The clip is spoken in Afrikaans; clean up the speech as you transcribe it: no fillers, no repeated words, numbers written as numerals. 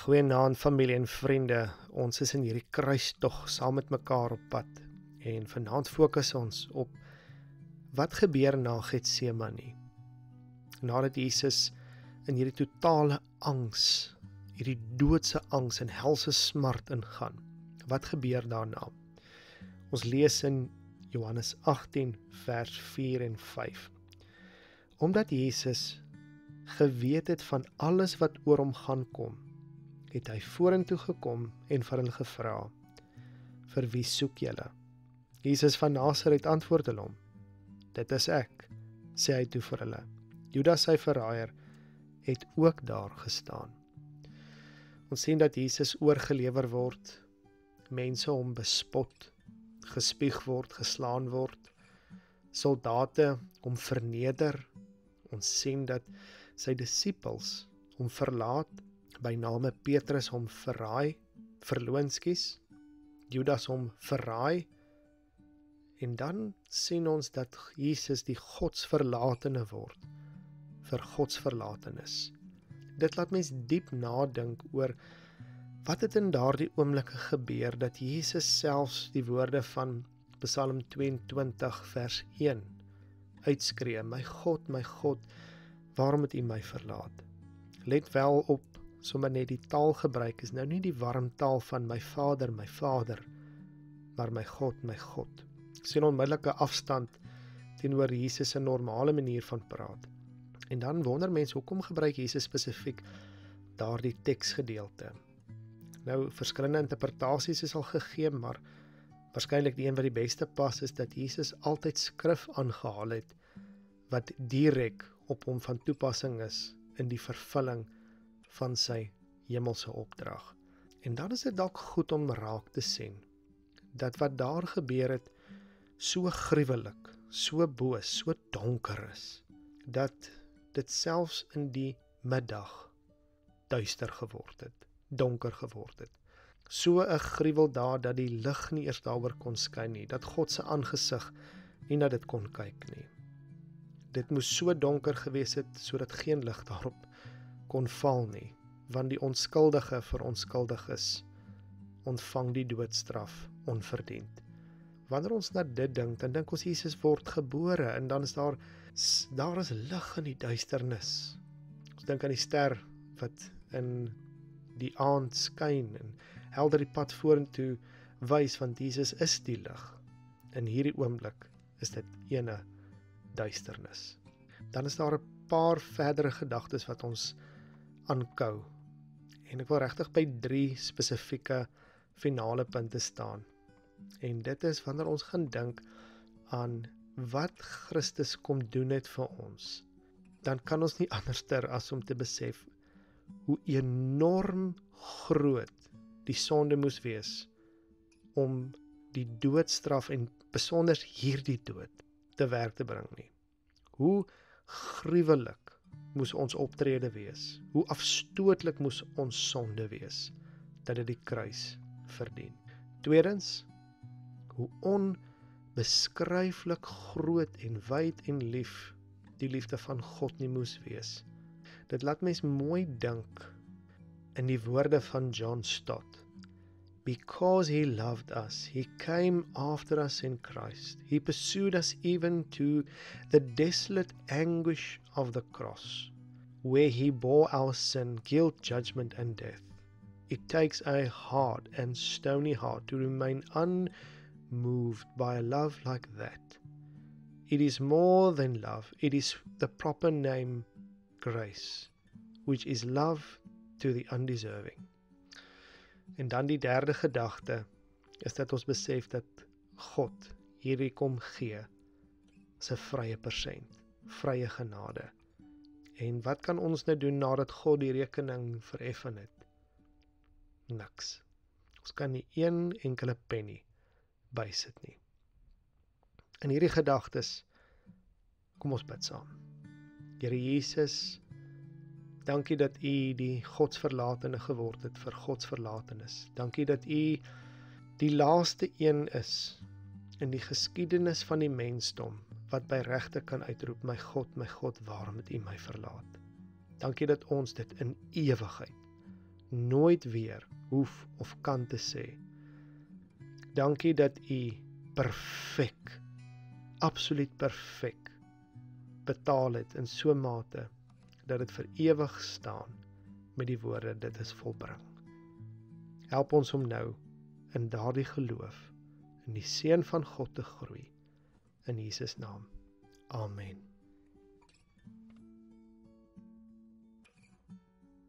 Goeienaand familie en vriende, ons is in hierdie kruistog saam met mekaar op pad en vanaand fokus ons op wat gebeur na Getsemane. Nadat Jesus in hierdie totale angs, hierdie doodse angs en helse smart ingaan, wat gebeur daarna? Ons lees in Johannes 18 vers 4 en 5. Omdat Jesus geweet het van alles wat oor hom gaan kom, het hy vorentoe gekom en vir hulle gevra, vir wie soek julle? Jesus van Nasaret antwoord hulle hom, dit is ek, sê hy toe vir hulle. Judas sy verraaier het ook daar gestaan. Ons sien dat Jesus oorgelewer word, mense hom bespot, gespieg word, geslaan word, soldate hom verneder. Ons sien dat sy disippels hom verlaat, by name Petrus hom verraai, verloonskies, Judas hom verraai, en dan sien ons dat Jesus die godsverlatene word, vir godsverlatenis. Dit laat mens diep nadink oor wat het in daardie oomblikke gebeur, dat Jesus selfs die woorde van Psalm 22 vers 1 uitskree, my God, waarom het U my verlaat? Let wel op, sommer net die taalgebruik is nou nie die warm taal van my Vader, maar my God. Ek sien onmiddellike afstand teenoor Jesus 'n normale manier van praat. En dan wonder mense, hoekom gebruik Jesus spesifiek daardie teksgedeelte? Nou, verskillende interpretasies is al gegee, maar waarskynlik die een wat die beste pas is, dat Jesus altyd skrif aangehaal het, wat direk op hom van toepassing is, in die vervulling van sy hemelse opdrag. En dan is dit dalk goed om raak te sien, dat wat daar gebeur het, so gruwelik, so boos, so donker is, dat dit selfs in die middag duister geword het, donker geword het. So 'n gruweldaad dat die lig nie eers daaroor kon skyn nie, dat God se aangesig nie na dit kon kyk nie. Dit moes so donker gewees het, sodat geen lig daarop kon val nie, want die onskuldige vir ontskuldiges ontvang die doodstraf onverdiend. Wanneer ons na dit dink, dan dink ons Jesus word gebore, en dan is daar is lig in die duisternis. Ons dink aan die ster wat in die aand skyn en helder die pad vorentoe wys, want Jesus is die lig. In hierdie oomblik is dit ene duisternis. Dan is daar 'n paar verdere gedagtes wat ons aankou. En ek wil regtig by 3 spesifieke finale punte staan. En dit is wanneer ons gaan dink aan wat Christus kom doen het vir ons, dan kan ons nie anderster as om te besef hoe enorm groot die sonde moes wees om die doodstraf en besonder hierdie dood te werk te bring nie. Hoe gruwelik moes ons optrede wees, hoe afstootlik moes ons sonde wees, dat dit die kruis verdien. Tweedens, hoe onbeskryflik groot en wyd en lief die liefde van God nie moes wees. Dit laat mens mooi dink in die woorde van John Stott. Because he loved us, he came after us in Christ. He pursued us even to the desolate anguish of the cross, where he bore our sin, guilt, judgment, and death. It takes a hard and stony heart to remain unmoved by a love like that. It is more than love, it is the proper name, grace, which is love to the undeserving. En dan die derde gedagte is dat ons besef dat God hierdie kom gee as 'n vrye persent, vrye genade. En wat kan ons nou doen nadat God die rekening vereffen het? Niks. Ons kan nie een enkele penny bysit nie. In hierdie gedagtes, kom ons bid saam. Here Jesus, dankie dat U die godsverlatene geword het vir godsverlatenis. Dankie dat U die laaste een is in die geskiedenis van die mensdom wat by regte kan uitroep, my God, waarom het U my verlaat? Dankie dat ons dit in ewigheid nooit weer hoef of kan te sê. Dankie dat U perfek, absoluut perfek betaal het in so 'n mate dat dit vir ewig staan met die woorde, dit is volbring. Help ons om nou in daardie geloof in die seun van God te groei. In Jesus naam. Amen.